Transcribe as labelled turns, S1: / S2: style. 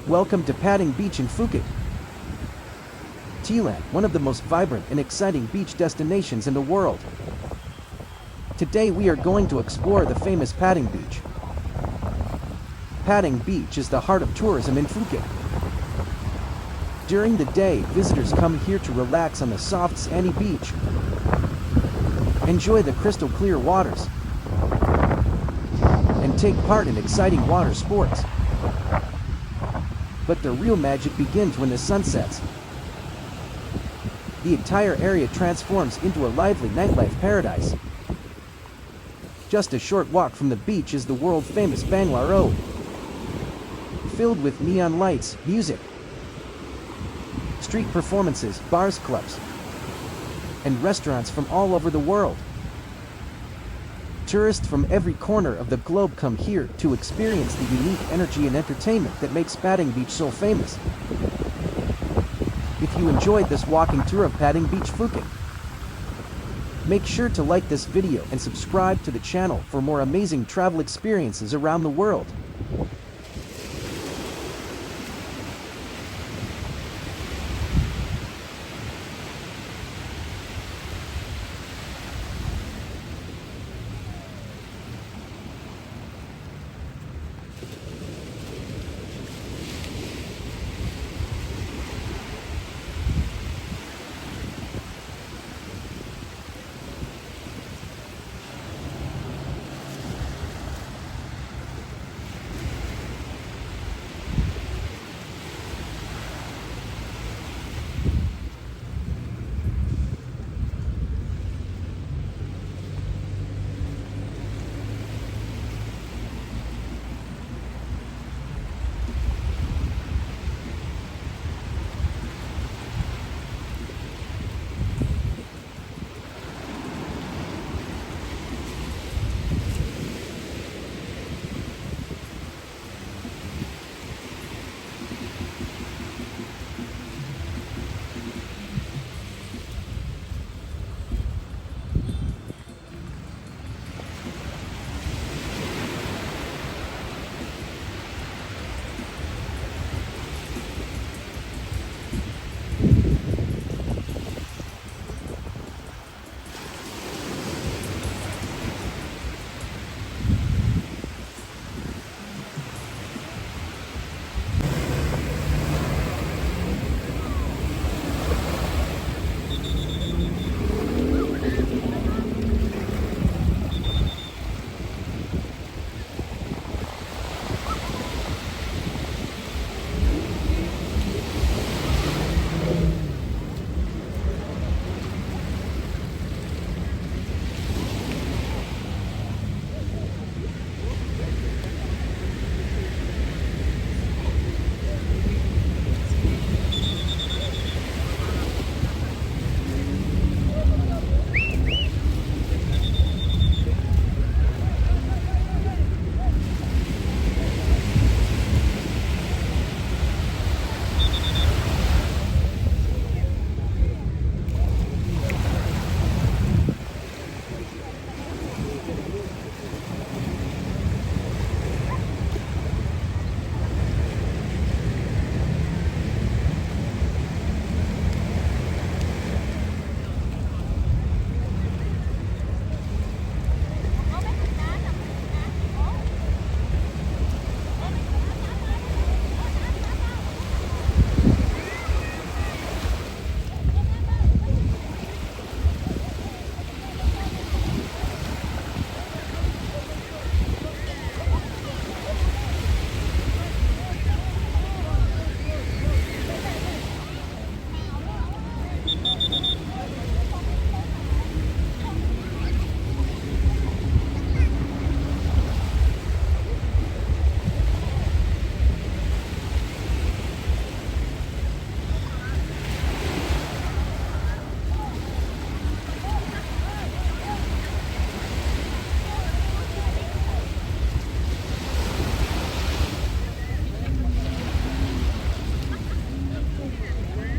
S1: Welcome to Patong Beach in Phuket, Thailand, one of the most vibrant and exciting beach destinations in the world. Today we are going to explore the famous Patong Beach. Patong Beach is the heart of tourism in Phuket. During the day, visitors come here to relax on the soft sandy beach, enjoy the crystal clear waters, and take part in exciting water sports. But the real magic begins when the sun sets. The entire area transforms into a lively nightlife paradise. Just a short walk from the beach is the world-famous Bangla Road, filled with neon lights, music, street performances, bars, clubs, and restaurants from all over the world. Tourists from every corner of the globe come here to experience the unique energy and entertainment that makes Patong Beach so famous. If you enjoyed this walking tour of Patong Beach, Phuket, make sure to like this video and subscribe to the channel for more amazing travel experiences around the world.